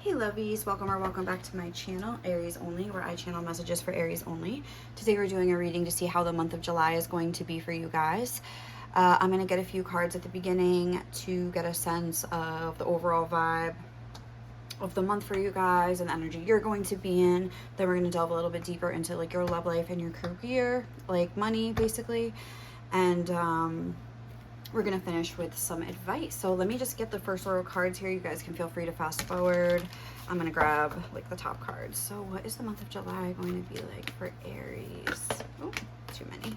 Hey lovies, welcome back to my channel, Aries Only, where I channel messages for Aries only. Today we're doing a reading to see how the month of July is going to be for you guys. I'm going to get a few cards at the beginning to get a sense of the overall vibe of the month for you guys and the energy you're going to be in. Then we're going to delve a little bit deeper into like your love life and your career, like money basically. And we're going to finish with some advice. So let me just get the first row of cards here. You guys can feel free to fast forward. I'm going to grab like the top cards. So what is the month of July going to be like for Aries? Oh, too many.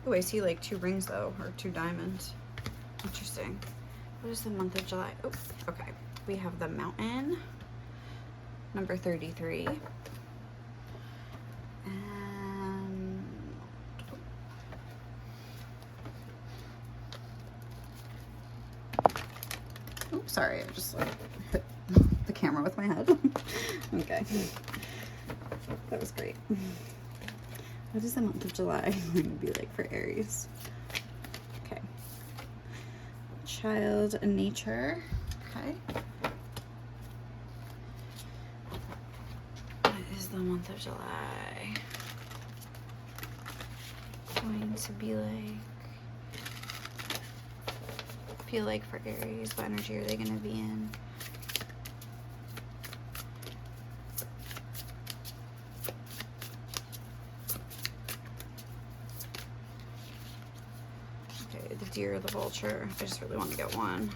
Oh, I see like 2 rings though, or 2 diamonds. Interesting. What is the month of July? Oh, okay. We have the Mountain, number 33. Oops, sorry, I just like hit the camera with my head. Okay, that was great. What is the month of July going to be like for Aries? Okay, Child and Nature. Okay, what is the month of July going to be like? Feel like for Aries, what energy are they going to be in? Okay, the Deer or the Vulture. I just really want to get one.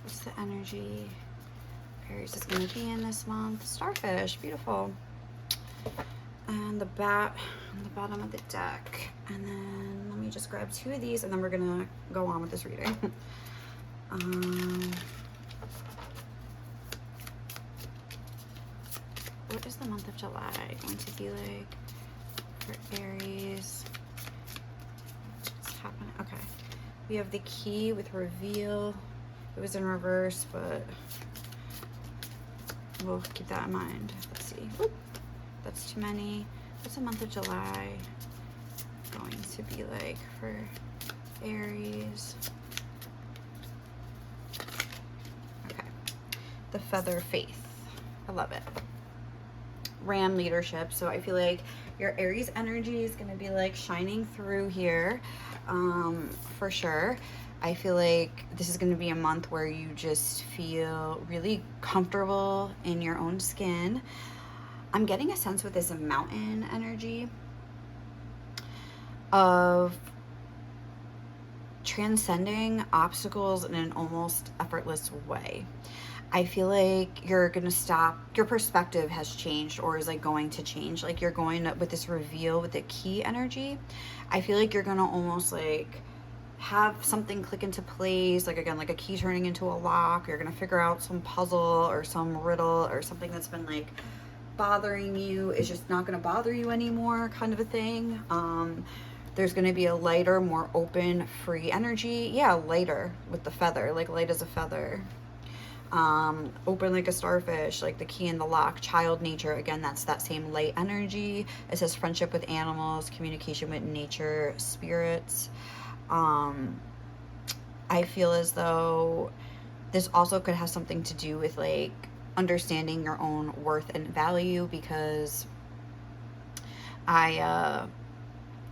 What's the energy Aries is going to be in this month? Starfish, beautiful. And the Bat on the bottom of the deck. And then let me just grab 2 of these and then we're gonna go on with this reading. What is the month of July going to be like for Aries? What's happening? Okay, we have the Key with Reveal. It was in reverse, but we'll keep that in mind. Let's see. Oop, that's too many. What's the month of July going to be like for Aries? Okay, the Feather Faith. I love it. Ram leadership. So I feel like your Aries energy is going to be like shining through here for sure. I feel like this is going to be a month where you just feel really comfortable in your own skin. I'm getting a sense with this Mountain energy of transcending obstacles in an almost effortless way. I feel like you're gonna stop, your perspective has changed or is like going to change. Like you're going with this Reveal with the Key energy. I feel like you're gonna almost like have something click into place, like again, like a key turning into a lock. You're gonna figure out some puzzle or some riddle or something that's been like bothering you is just not going to bother you anymore, kind of a thing. There's going to be a lighter, more open, free energy. Yeah, lighter with the feather, like light as a feather. Open like a starfish, like the Key and the lock. Child nature, again, that's that same light energy. It says friendship with animals, communication with nature, spirits. I feel as though this also could have something to do with like understanding your own worth and value, because I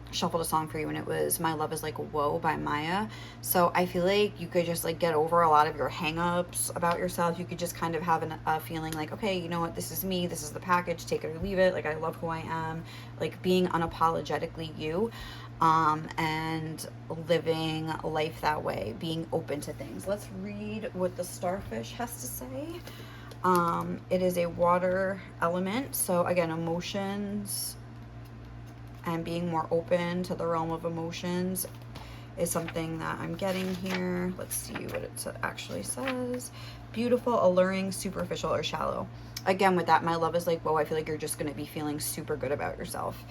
shuffled a song for you and it was My Love Is Like Whoa by Maya. So I feel like you could just like get over a lot of your hang-ups about yourself. You could just kind of have a feeling like, okay, you know what, this is me, this is the package, take it or leave it. Like I love who I am, like being unapologetically you, and living life that way, being open to things. Let's read what the Starfish has to say. It is a water element, so again, emotions and being more open to the realm of emotions is something that I'm getting here. Let's see what it actually says. Beautiful, alluring, superficial, or shallow. Again, with that, my love is like, whoa, I feel like you're just going to be feeling super good about yourself.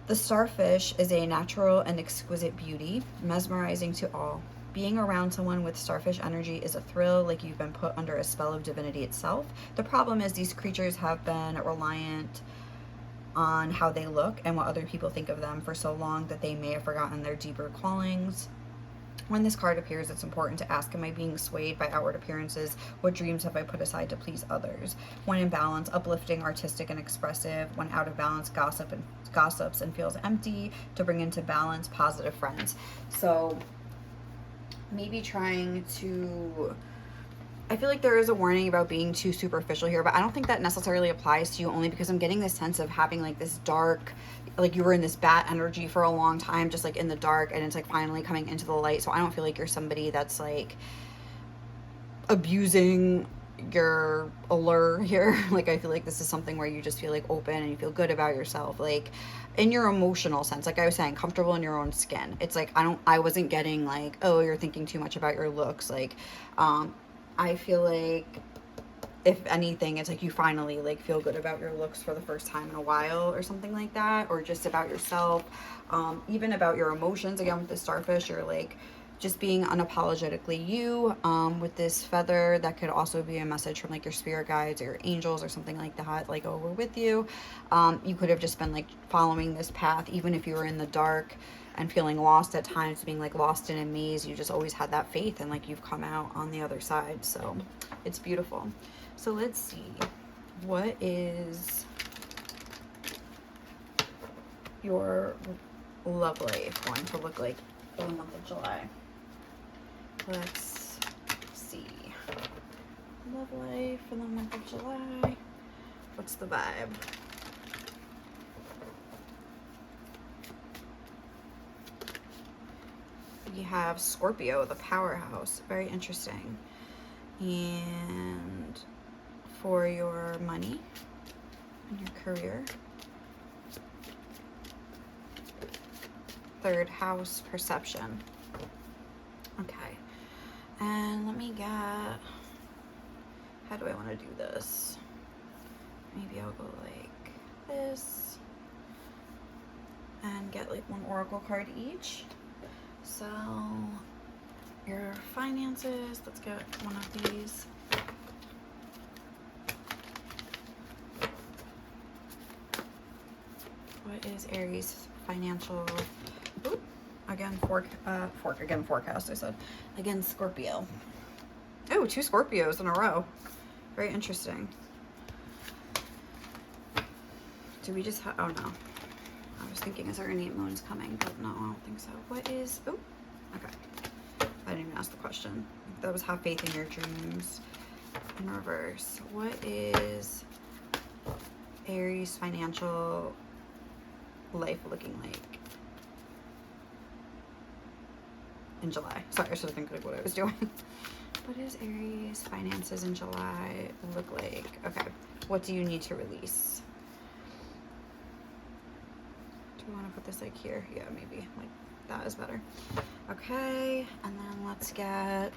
The Starfish is a natural and exquisite beauty, mesmerizing to all. Being around someone with starfish energy is a thrill, like you've been put under a spell of divinity itself. The problem is these creatures have been reliant on how they look and what other people think of them for so long that they may have forgotten their deeper callings. When this card appears, it's important to ask, am I being swayed by outward appearances? What dreams have I put aside to please others? When in balance, uplifting, artistic, and expressive. When out of balance, gossips and feels empty. To bring into balance, positive friends. So maybe trying to, I feel like there is a warning about being too superficial here, but I don't think that necessarily applies to you, only because I'm getting this sense of having like this dark, like you were in this bad energy for a long time, just like in the dark, and it's like finally coming into the light. So I don't feel like you're somebody that's like abusing your allure here. Like I feel like this is something where you just feel like open and you feel good about yourself, like in your emotional sense, like I was saying, comfortable in your own skin. It's like I wasn't getting like, oh, you're thinking too much about your looks. Like I feel like if anything, it's like you finally like feel good about your looks for the first time in a while or something like that, or just about yourself, even about your emotions. Again, with the starfish, you're like just being unapologetically you. With this feather, that could also be a message from like your spirit guides or your angels or something like that, like, oh, we're with you. You could have just been like following this path, even if you were in the dark and feeling lost at times, being like lost in a maze. You just always had that faith, and like you've come out on the other side. So it's beautiful. So let's see, what is your love life going to look like for the month of July? Let's see. Love life for the month of July. What's the vibe? We have Scorpio, the powerhouse. Very interesting. And for your money and your career, third house, perception. Okay. And let me get, how do I want to do this? Maybe I'll go like this and get like one oracle card each. So your finances, let's get one of these. What is Aries financial? Ooh, again, forecast, I said. Again, Scorpio. Oh, 2 Scorpios in a row. Very interesting. Do we just have, oh no. I was thinking, is there any moons coming? But no, I don't think so. What is, oh, okay. I didn't even ask the question. That was have faith in your dreams in reverse. What is Aries financial life looking like in July? Sorry, I should have think like what I was doing. What is Aries finances in July look like? Okay, what do you need to release? Do we want to put this like here? Yeah, maybe like that is better. Okay, and then let's get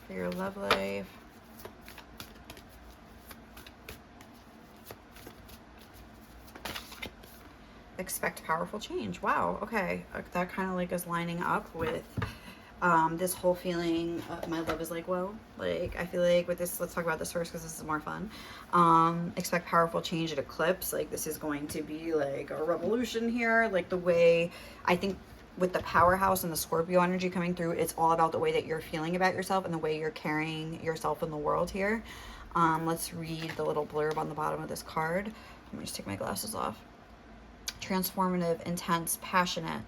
for your love life. Expect powerful change. Wow, okay. That kind of like is lining up with this whole feeling my love is like, whoa. Like I feel like with this, let's talk about this first because this is more fun. Expect powerful change at eclipse. Like this is going to be like a revolution here. Like the way I think with the powerhouse and the Scorpio energy coming through, it's all about the way that you're feeling about yourself and the way you're carrying yourself in the world here. Let's read the little blurb on the bottom of this card. Let me just take my glasses off. Transformative, intense, passionate,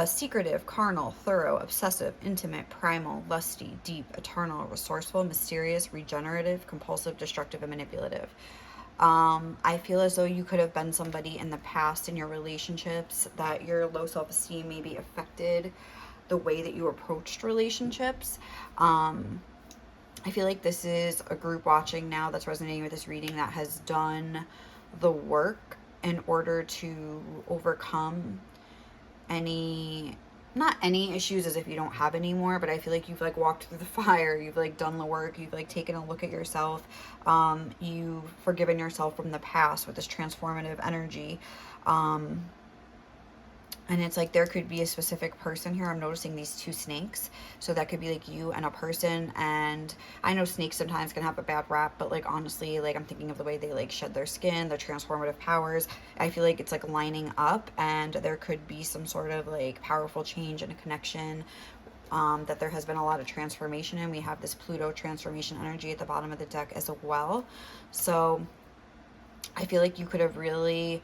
secretive, carnal, thorough, obsessive, intimate, primal, lusty, deep, eternal, resourceful, mysterious, regenerative, compulsive, destructive, and manipulative. I feel as though you could have been somebody in the past in your relationships that your low self-esteem maybe affected the way that you approached relationships. I feel like this is a group watching now that's resonating with this reading that has done the work in order to overcome not any issues as if you don't have any more, but I feel like you've like walked through the fire, you've like done the work, you've like taken a look at yourself, you've forgiven yourself from the past with this transformative energy. And it's like there could be a specific person here. I'm noticing these two snakes. So that could be like you and a person. And I know snakes sometimes can have a bad rap, but like honestly, like I'm thinking of the way they like shed their skin, their transformative powers. I feel like it's like lining up, and there could be some sort of like powerful change and a connection, that there has been a lot of transformation in. We have this Pluto transformation energy at the bottom of the deck as well. So I feel like you could have really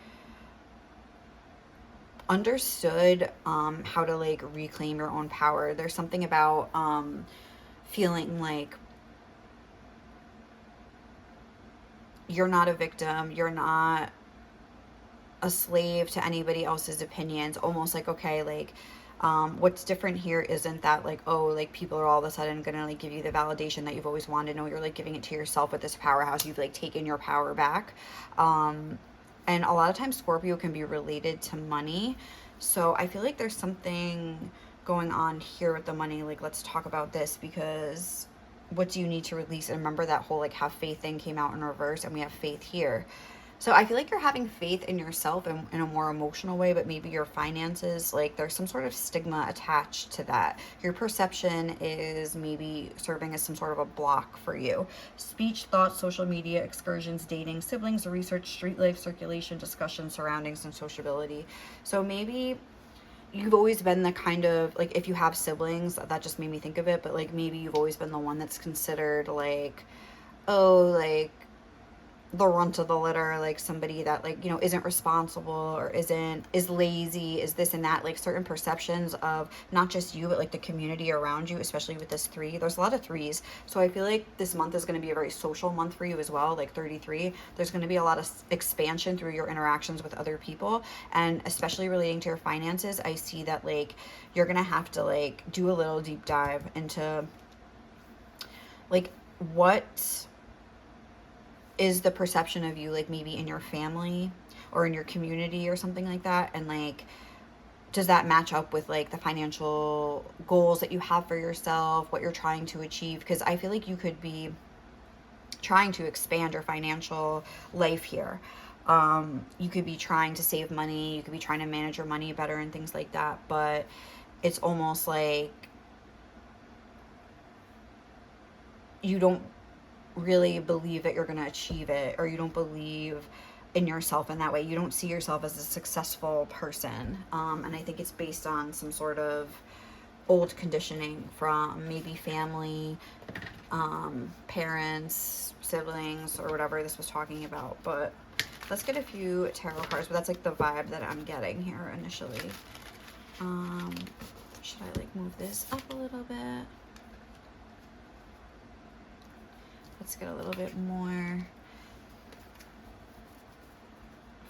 understood how to like reclaim your own power. There's something about feeling like you're not a victim, you're not a slave to anybody else's opinions. Almost like, okay, like what's different here isn't that like, oh, like people are all of a sudden gonna like give you the validation that you've always wanted. No, you're like giving it to yourself with this powerhouse. You've like taken your power back. And a lot of times Scorpio can be related to money. So I feel like there's something going on here with the money. Like, let's talk about this, because what do you need to release? And remember that whole like have faith thing came out in reverse, and we have faith here. So I feel like you're having faith in yourself in a more emotional way, but maybe your finances, like there's some sort of stigma attached to that. Your perception is maybe serving as some sort of a block for you. Speech, thoughts, social media, excursions, dating, siblings, research, street life, circulation, discussion, surroundings, and sociability. So maybe you've always been the kind of, like, if you have siblings, that just made me think of it, but like maybe you've always been the one that's considered like, oh, like the runt of the litter, like somebody that like, you know, isn't responsible or is lazy, is this and that, like certain perceptions of not just you but like the community around you, especially with this 3. There's a lot of 3s, so I feel like this month is going to be a very social month for you as well. Like 33, there's going to be a lot of expansion through your interactions with other people, and especially relating to your finances. I see that like you're going to have to like do a little deep dive into like what is the perception of you, like maybe in your family or in your community or something like that, and like does that match up with like the financial goals that you have for yourself, what you're trying to achieve? Because I feel like you could be trying to expand your financial life here. You could be trying to save money, you could be trying to manage your money better and things like that, but it's almost like you don't really believe that you're going to achieve it, or you don't believe in yourself in that way. You don't see yourself as a successful person. And I think it's based on some sort of old conditioning from maybe family, parents, siblings, or whatever this was talking about. But let's get a few tarot cards, but that's like the vibe that I'm getting here initially. Should I like move this up a little bit? Let's get a little bit more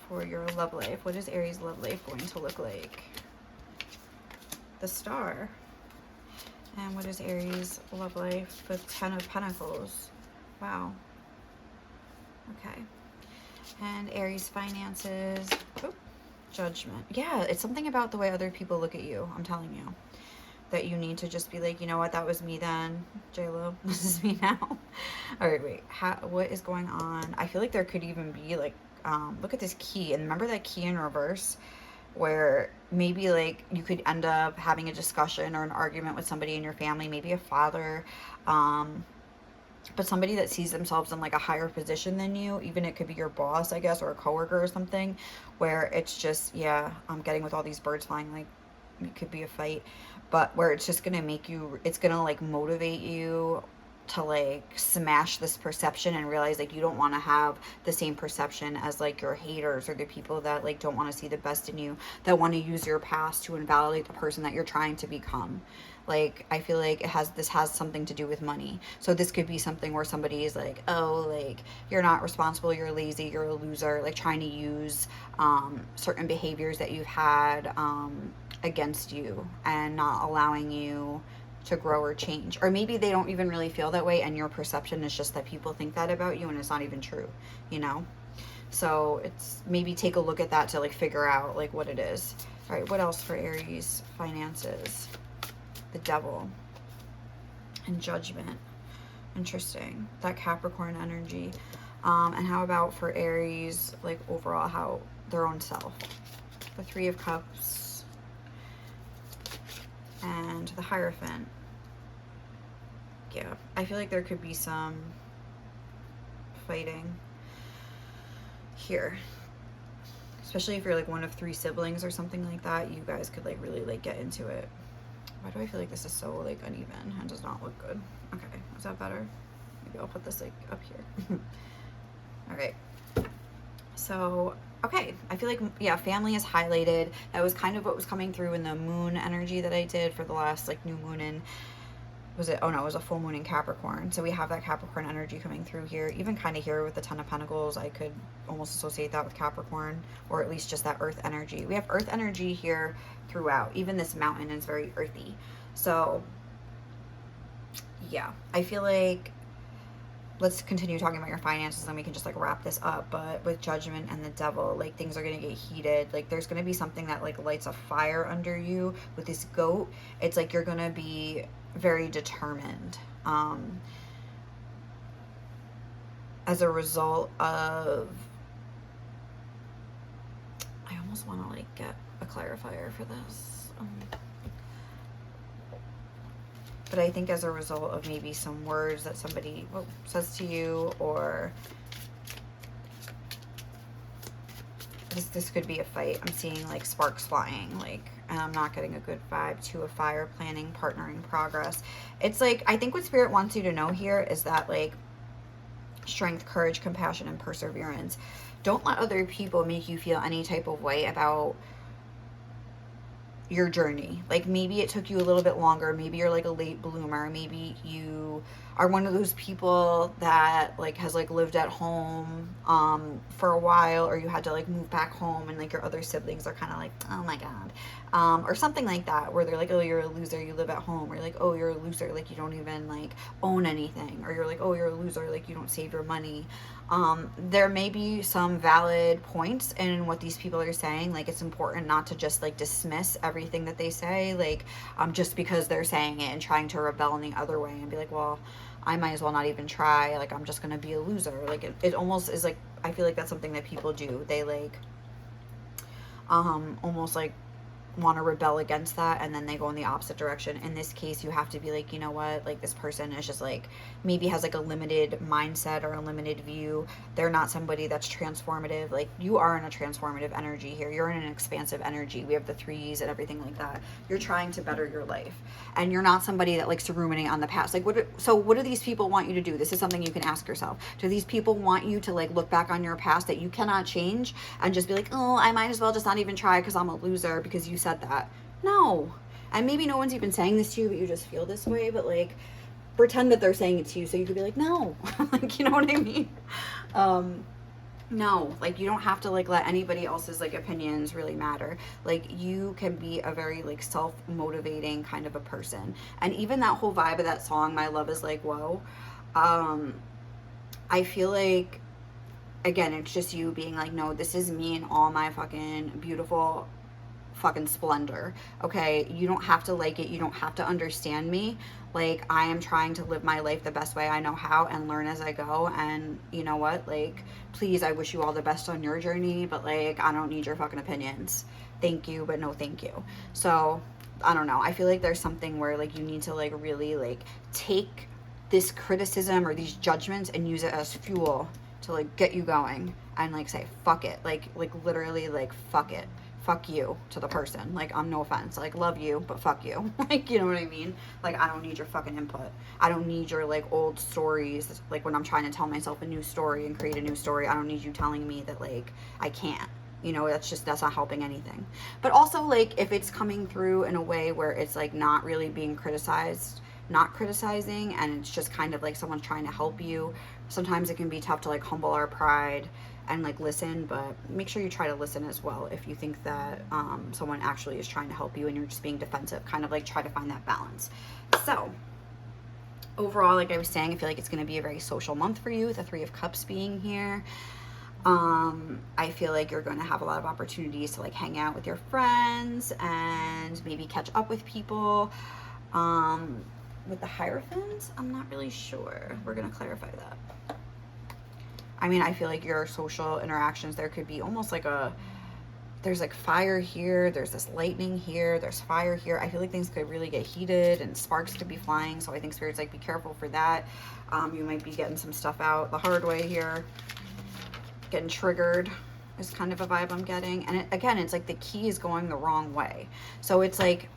for your love life. What is Aries love life going to look like? The Star. And what is Aries love life? The 10 of Pentacles. Wow. Okay. And Aries finances. Oh, Judgment. Yeah, it's something about the way other people look at you. I'm telling you. That you need to just be like, you know what, that was me then, J-Lo. This is me now. All right, wait. What is going on? I feel like there could even be like, look at this key. And remember that key in reverse? Where maybe like you could end up having a discussion or an argument with somebody in your family, maybe a father, but somebody that sees themselves in like a higher position than you. Even it could be your boss, I guess, or a coworker or something, where it's just, yeah, I'm getting with all these birds flying, like it could be a fight, but where it's just gonna make you, it's gonna like motivate you to like smash this perception and realize like you don't want to have the same perception as like your haters or the people that like don't want to see the best in you, that want to use your past to invalidate the person that you're trying to become. Like I feel like this has something to do with money. So this could be something where somebody is like, oh, like you're not responsible, you're lazy, you're a loser, like trying to use certain behaviors that you've had against you and not allowing you to grow or change. Or maybe they don't even really feel that way, and your perception is just that people think that about you and it's not even true, you know? So it's maybe take a look at that to like figure out like what it is. All right, what else for Aries finances? The Devil and Judgment. Interesting. That Capricorn energy. And how about for Aries, like overall, how their own self? The Three of Cups, and the Hierophant. Yeah, I feel like there could be some fighting here, especially if you're like one of 3 siblings or something like that. You guys could like really like get into it. Why do I feel like this is so like uneven and does not look good? Okay, is that better? Maybe I'll put this like up here. All right, so okay, I feel like, yeah, family is highlighted. That was kind of what was coming through in the moon energy that I did for the last like new moon in, was it, oh no, it was a full moon in Capricorn. So we have that Capricorn energy coming through here. Even kind of here with the 10 of Pentacles, I could almost associate that with Capricorn, or at least just that earth energy. We have earth energy here throughout. Even this mountain is very earthy. So yeah, I feel like, let's continue talking about your finances and we can just like wrap this up. But with Judgment and the Devil, like things are going to get heated. Like there's going to be something that like lights a fire under you with this goat. It's like you're going to be very determined as a result of, I almost want to like get a clarifier for this, but I think as a result of maybe some words that somebody says to you, or this could be a fight. I'm seeing like sparks flying, like, and I'm not getting a good vibe to a fire, planning, partnering, progress. It's like, I think what Spirit wants you to know here is that like strength, courage, compassion, and perseverance. Don't let other people make you feel any type of way about your journey. Like maybe it took you a little bit longer, maybe you're like a late bloomer, maybe you are one of those people that like has like lived at home for a while, or you had to like move back home and like your other siblings are kind of like, oh my god, or something like that, where they're like, oh, you're a loser, you live at home, or like, oh, you're a loser, like you don't even like own anything, or you're like, oh, you're a loser, like you don't save your money. There may be some valid points in what these people are saying. Like it's important not to just like dismiss everything that they say, like just because they're saying it and trying to rebel in the other way and be like, well, I might as well not even try, like I'm just gonna be a loser. Like it almost is like, I feel like that's something that people do. They like almost like want to rebel against that, and then they go in the opposite direction. In this case, you have to be like, you know what, like this person is just like, maybe has like a limited mindset or a limited view. They're not somebody that's transformative. Like you are in a transformative energy here. You're in an expansive energy. We have the 3s and everything like that. You're trying to better your life, and you're not somebody that likes to ruminate on the past. Like what do these people want you to do? This is something you can ask yourself. Do these people want you to like look back on your past that you cannot change and just be like, oh, I might as well just not even try because I'm a loser because you said that? No. And maybe no one's even saying this to you, but you just feel this way. But like pretend that they're saying it to you so you could be like, no. Like, you know what I mean? No, like you don't have to like let anybody else's like opinions really matter. Like you can be a very like self-motivating kind of a person. And even that whole vibe of that song, My Love Is Like Whoa, I feel like, again, it's just you being like, no, this is me in all my fucking beautiful fucking splendor. Okay, you don't have to like it, you don't have to understand me. Like I am trying to live my life the best way I know how and learn as I go. And you know what, like please, I wish you all the best on your journey, but like I don't need your fucking opinions. Thank you, but no thank you. So I don't know, I feel like there's something where like you need to like really like take this criticism or these judgments and use it as fuel to like get you going and like say fuck it, like literally like fuck it, fuck you to the person. Like, I'm no offense, like love you, but fuck you. Like, you know what I mean? Like I don't need your fucking input. I don't need your like old stories. Like when I'm trying to tell myself a new story and create a new story, I don't need you telling me that like I can't. You know, that's not helping anything. But also like if it's coming through in a way where it's like not really being criticized, not criticizing, and it's just kind of like someone's trying to help you, sometimes it can be tough to like humble our pride and like listen. But make sure you try to listen as well if you think that someone actually is trying to help you and you're just being defensive. Kind of like try to find that balance. So overall, like I was saying, I feel like it's going to be a very social month for you, the 3 of Cups being here. I feel like you're going to have a lot of opportunities to like hang out with your friends and maybe catch up with people. With the Hierophant, I'm not really sure. We're going to clarify that. I mean, I feel like your social interactions, there could be almost like a there's like fire here, there's this lightning here, there's fire here. I feel like things could really get heated and sparks could be flying. So I think Spirit's like, be careful for that. You might be getting some stuff out the hard way here. Getting triggered is kind of a vibe I'm getting. And again, it's like the key is going the wrong way. So it's like,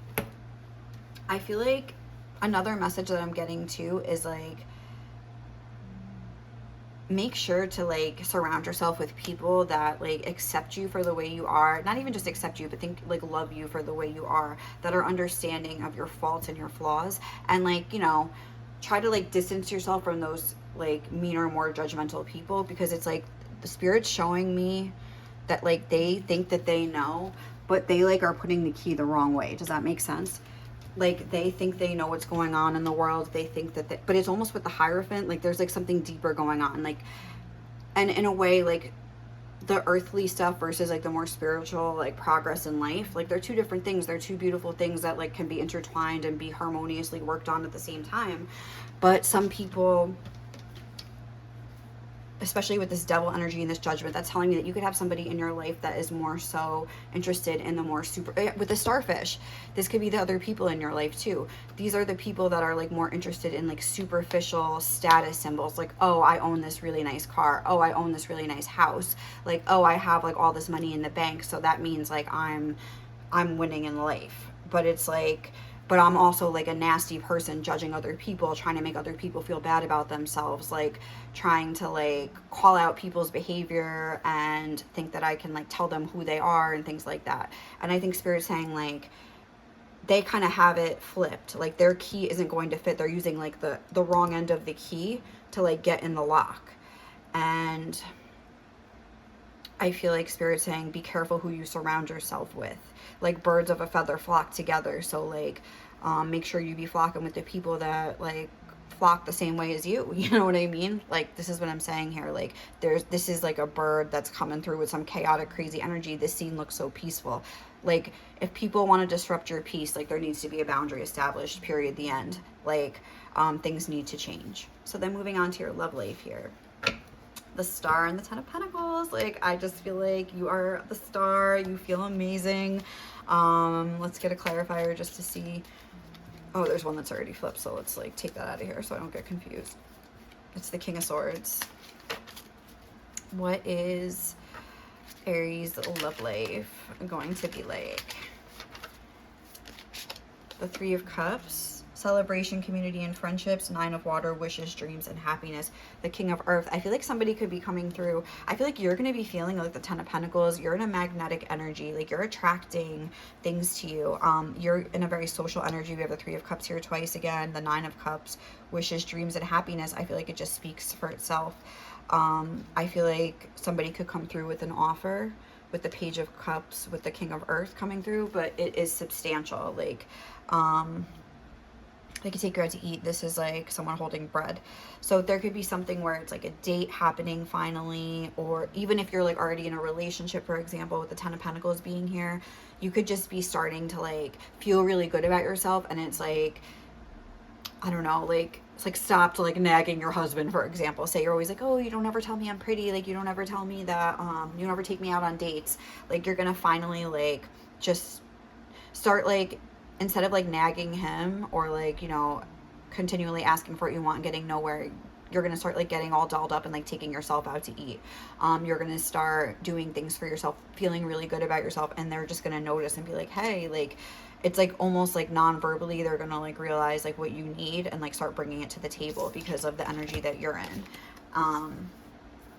I feel like another message that I'm getting too is like, make sure to like surround yourself with people that like accept you for the way you are, not even just accept you, but think like love you for the way you are, that are understanding of your faults and your flaws, and like, you know, try to like distance yourself from those like meaner, more judgmental people, because it's like the Spirit's showing me that like they think that they know, but they like are putting the key the wrong way. Does that make sense? Like they think they know what's going on in the world. They think that but it's almost with the Hierophant, like there's like something deeper going on, like, and in a way, like the earthly stuff versus like the more spiritual like progress in life, like they're two different things. They're two beautiful things that like can be intertwined and be harmoniously worked on at the same time. But some people, especially with this devil energy and this judgment, that's telling me that you could have somebody in your life that is more so interested in the more super, with the starfish, this could be the other people in your life too. These are the people that are like more interested in like superficial status symbols, like, oh, I own this really nice car, oh, I own this really nice house, like, oh, I have like all this money in the bank, so that means like I'm winning in life. But it's like, but I'm also like a nasty person, judging other people, trying to make other people feel bad about themselves, like trying to like call out people's behavior and think that I can like tell them who they are and things like that. And I think Spirit's saying like they kind of have it flipped, like their key isn't going to fit. They're using like the wrong end of the key to like get in the lock. And I feel like Spirit's saying, be careful who you surround yourself with. Like birds of a feather flock together. So like, make sure you be flocking with the people that like flock the same way as you. You know what I mean? Like, this is what I'm saying here. Like, this is like a bird that's coming through with some chaotic, crazy energy. This scene looks so peaceful. Like, if people want to disrupt your peace, like there needs to be a boundary established, period, the end. Like, things need to change. So then moving on to your love life here. The Star and the Ten of Pentacles. Like, I just feel like you are the star. You feel amazing. Let's get a clarifier just to see. Oh, there's one that's already flipped, so let's like take that out of here so I don't get confused. It's the King of Swords. What is Aries' love life going to be like? The Three of Cups. Celebration, community, and friendships. Nine of Water, wishes, dreams, and happiness. The King of Earth. I feel like somebody could be coming through. I feel like you're going to be feeling like the Ten of Pentacles. You're in a magnetic energy. Like, you're attracting things to you. You're in a very social energy. We have the Three of Cups here twice again. The Nine of Cups, wishes, dreams, and happiness. I feel like it just speaks for itself. I feel like somebody could come through with an offer with the Page of Cups, with the King of Earth coming through, but it is substantial. Like, they could take you out to eat. This is like someone holding bread. So there could be something where it's like a date happening finally, or even if you're like already in a relationship, for example, with the Ten of Pentacles being here, you could just be starting to like feel really good about yourself. And it's like, I don't know, like, it's like stop to like nagging your husband, for example. Say you're always like, oh, you don't ever tell me I'm pretty. Like, you don't ever tell me that, you don't ever take me out on dates. Like, you're going to finally like just start like, instead of like nagging him or like, you know, continually asking for what you want and getting nowhere, you're going to start like getting all dolled up and like taking yourself out to eat. You're going to start doing things for yourself, feeling really good about yourself, and they're just going to notice and be like, hey, like, it's like almost like non-verbally they're going to like realize like what you need and like start bringing it to the table because of the energy that you're in.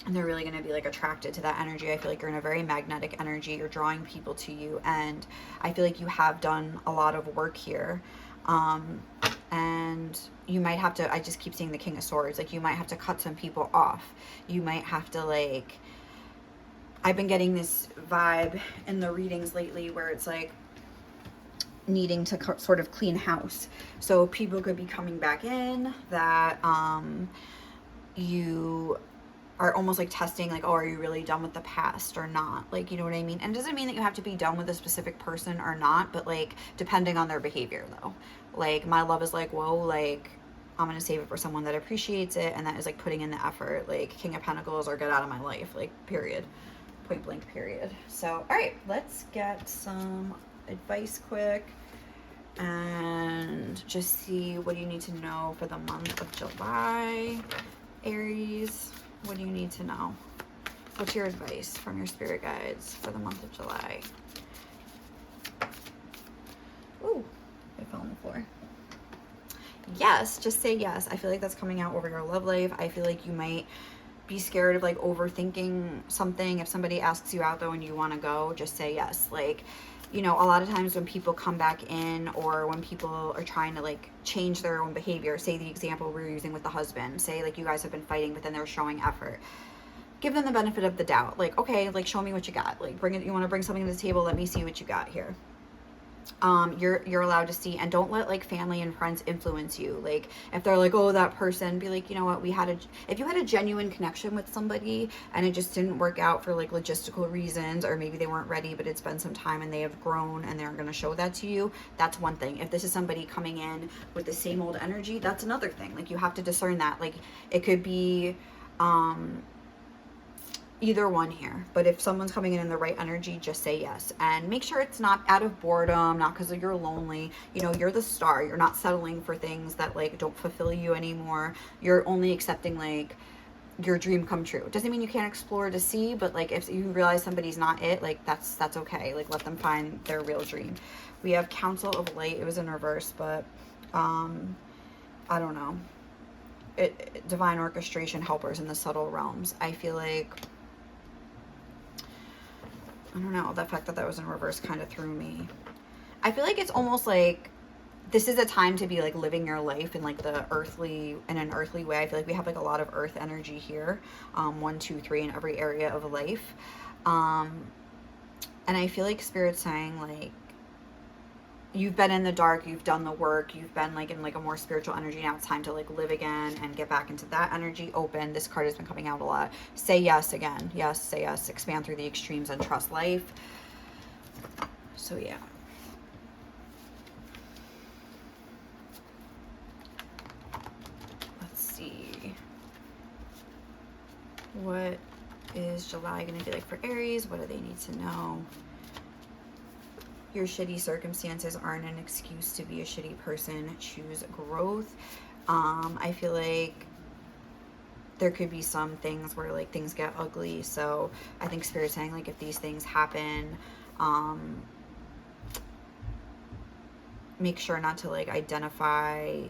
And they're really going to be like attracted to that energy. I feel like you're in a very magnetic energy. You're drawing people to you. And I feel like you have done a lot of work here. And you might have to, I just keep seeing the King of Swords. Like, you might have to cut some people off. You might have to like, I've been getting this vibe in the readings lately where it's like needing to sort of clean house. So people could be coming back in that you are almost like testing, like, oh, are you really done with the past or not? Like, you know what I mean? And it doesn't mean that you have to be done with a specific person or not, but like depending on their behavior though. Like, my love is like, whoa, like, I'm gonna save it for someone that appreciates it and that is like putting in the effort. Like, King of Pentacles or get out of my life, like, period. point blank period. So, all right, let's get some advice quick and just see what do you need to know for the month of July. Aries, what do you need to know? What's your advice from your spirit guides for the month of July? Ooh, it fell on the floor. Yes, just say yes. I feel like that's coming out over your love life. I feel like you might be scared of like overthinking something. If somebody asks you out though and you want to go, just say yes. Like, you know, a lot of times when people come back in, or when people are trying to like change their own behavior, say the example we're using with the husband, say like you guys have been fighting but then they're showing effort, give them the benefit of the doubt. Like, okay, like show me what you got. Like, bring it. You want to bring something to the table? Let me see what you got here. You're allowed to see, and don't let like family and friends influence you. Like if they're like, oh, that person, be like, you know what, if you had a genuine connection with somebody and it just didn't work out for like logistical reasons, or maybe they weren't ready, but it's been some time and they have grown and they're going to show that to you, that's one thing. If this is somebody coming in with the same old energy, that's another thing. Like you have to discern that. Like it could be either one here, but if someone's coming in the right energy, just say yes, and make sure it's not out of boredom, not because you're lonely. You know, you're the star. You're not settling for things that like don't fulfill you anymore. You're only accepting like your dream come true. It doesn't mean you can't explore to see, but like if you realize somebody's not it, like that's okay. Like let them find their real dream. We have Council of Light. It was in reverse, but I don't know. Divine orchestration, helpers in the subtle realms. I feel like, I don't know, the fact that that was in reverse kind of threw me. I feel like it's almost like this is a time to be like living your life in like in an earthly way. I feel like we have like a lot of earth energy here, 1, 2, 3 in every area of life, and I feel like Spirit's saying like you've been in the dark, you've done the work, you've been like in like a more spiritual energy. Now it's time to like live again and get back into that energy. Open. This card has been coming out a lot. Say yes again. Yes, say yes. Expand through the extremes and trust life. So yeah. Let's see. What is July going to be like for Aries? What do they need to know? Your shitty circumstances aren't an excuse to be a shitty person. Choose growth. I feel like there could be some things where like things get ugly. So I think Spirit's saying like if these things happen, make sure not to like identify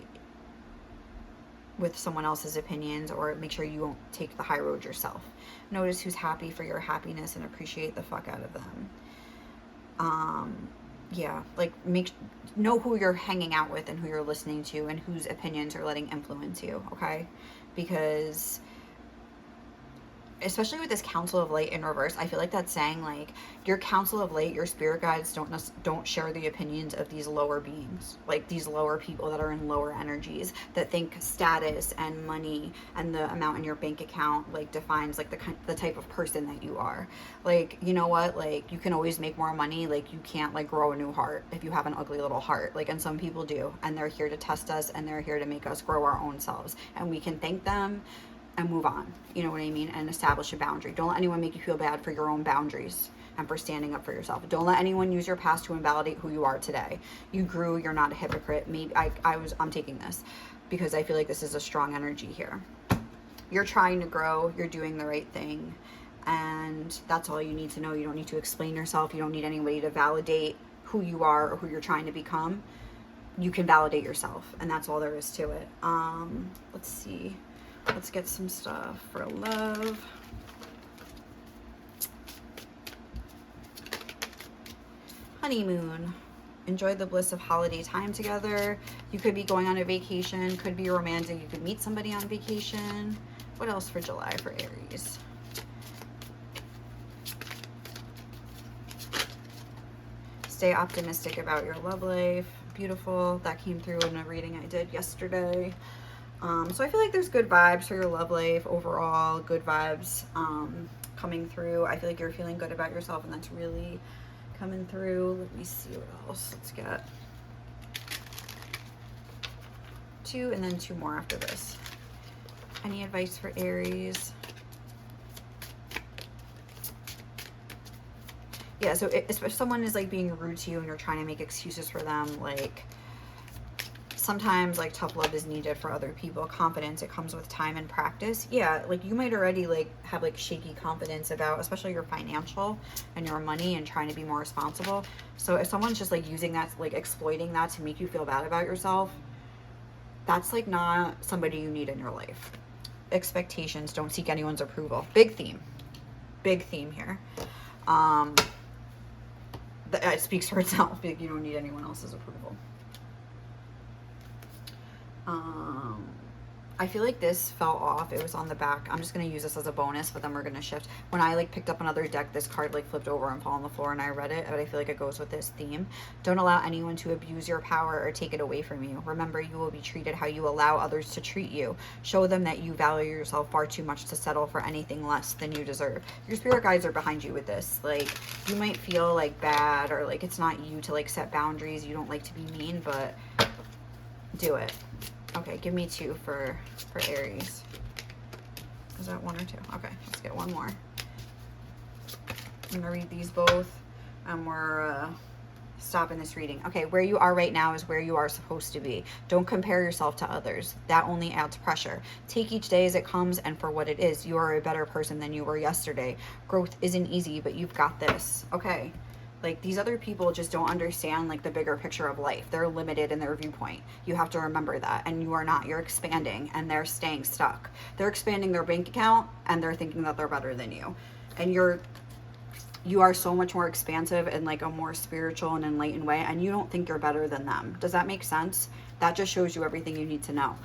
with someone else's opinions, or make sure you won't take the high road yourself. Notice who's happy for your happiness and appreciate the fuck out of them. Yeah, like know who you're hanging out with and who you're listening to and whose opinions are letting influence you, okay? Because especially with this Council of Light in reverse, I feel like that's saying like your Council of Light, your spirit guides don't share the opinions of these lower beings, like these lower people that are in lower energies that think status and money and the amount in your bank account like defines like the type of person that you are. Like, you know what, like you can always make more money. Like you can't like grow a new heart if you have an ugly little heart. Like, and some people do, and they're here to test us and they're here to make us grow our own selves, and we can thank them and move on, you know what I mean, and establish a boundary. Don't let anyone make you feel bad for your own boundaries and for standing up for yourself. Don't let anyone use your past to invalidate who you are today. You grew, you're not a hypocrite. Maybe I'm taking this because I feel like this is a strong energy here. You're trying to grow, you're doing the right thing, and that's all you need to know. You don't need to explain yourself. You don't need anybody to validate who you are or who you're trying to become. You can validate yourself, and that's all there is to it. Let's see. Let's get some stuff for love. Honeymoon. Enjoy the bliss of holiday time together. You could be going on a vacation, could be romantic. You could meet somebody on vacation. What else for July for Aries? Stay optimistic about your love life. Beautiful. That came through in a reading I did yesterday. So I feel like there's good vibes for your love life overall, good vibes coming through. I feel like you're feeling good about yourself, and that's really coming through. Let me see what else. Let's get 2 and then 2 more after this. Any advice for Aries? Yeah, so if someone is like being rude to you and you're trying to make excuses for them, like sometimes like tough love is needed for other people. Confidence, it comes with time and practice. Yeah, like you might already like have like shaky confidence about especially your financial and your money and trying to be more responsible. So if someone's just like using that, like exploiting that to make you feel bad about yourself, that's like not somebody you need in your life. Expectations, don't seek anyone's approval. Big theme. Big theme here. Um it speaks for itself. You don't need anyone else's approval. I feel like this fell off. It was on the back. I'm just going to use this as a bonus, but then we're going to shift. When I like picked up another deck, this card like flipped over and fell on the floor and I read it, but I feel like it goes with this theme. Don't allow anyone to abuse your power or take it away from you. Remember, you will be treated how you allow others to treat you. Show them that you value yourself far too much to settle for anything less than you deserve. Your spirit guides are behind you with this. Like, you might feel like bad or like it's not you to like set boundaries. You don't like to be mean, but do it. Okay, give me 2 for Aries. Is that 1 or 2? Okay, let's get 1 more. I'm gonna read these both, and we're stopping this reading. Okay, where you are right now is where you are supposed to be. Don't compare yourself to others. That only adds pressure. Take each day as it comes and for what it is. You are a better person than you were yesterday. Growth isn't easy, but you've got this. Okay. Like, these other people just don't understand like the bigger picture of life. They're limited in their viewpoint. You have to remember that. And you are not. You're expanding and they're staying stuck. They're expanding their bank account and they're thinking that they're better than you. And you are so much more expansive and like a more spiritual and enlightened way, and you don't think you're better than them. Does that make sense? That just shows you everything you need to know.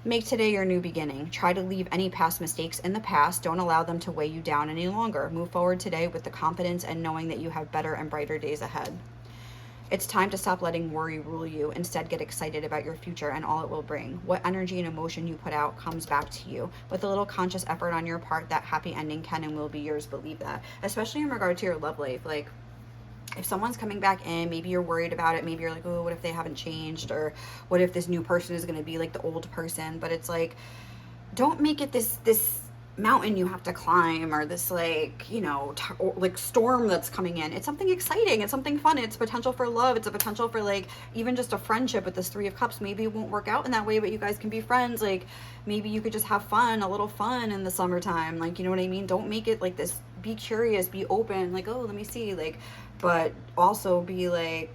Make today your new beginning. Try to leave any past mistakes in the past. Don't allow them to weigh you down any longer. Move forward today with the confidence and knowing that you have better and brighter days ahead. It's time to stop letting worry rule you. Instead, get excited about your future and all it will bring. What energy and emotion you put out comes back to you. With a little conscious effort on your part, that happy ending can and will be yours. Believe that. Especially in regard to your love life. Like, if someone's coming back in, maybe you're worried about it. Maybe you're like, oh, what if they haven't changed? Or what if this new person is going to be like the old person? But it's like, don't make it this mountain you have to climb, or this like, you know, like storm that's coming in. It's something exciting. It's something fun. It's potential for love. It's a potential for like even just a friendship with this 3 of Cups. Maybe it won't work out in that way, but you guys can be friends. Like, maybe you could just have fun, a little fun in the summertime. Like, you know what I mean? Don't make it like this. Be curious, be open, like, oh, let me see, like, but also be like,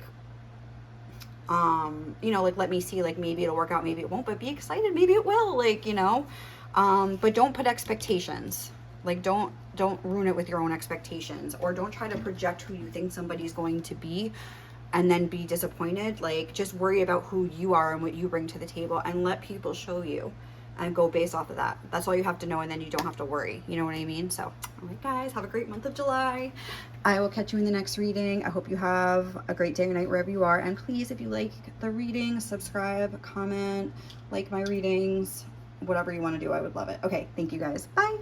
you know, like, let me see, like, maybe it'll work out, maybe it won't, but be excited, maybe it will, like, you know, but don't put expectations. Like, don't ruin it with your own expectations, or don't try to project who you think somebody's going to be and then be disappointed. Like, just worry about who you are and what you bring to the table, and let people show you and go based off of that. That's all you have to know, and then you don't have to worry. You know what I mean? So, all right, guys, have a great month of July. I will catch you in the next reading. I hope you have a great day or night wherever you are. And please, if you like the reading, subscribe, comment, like my readings, whatever you want to do, I would love it. Okay, thank you guys. Bye.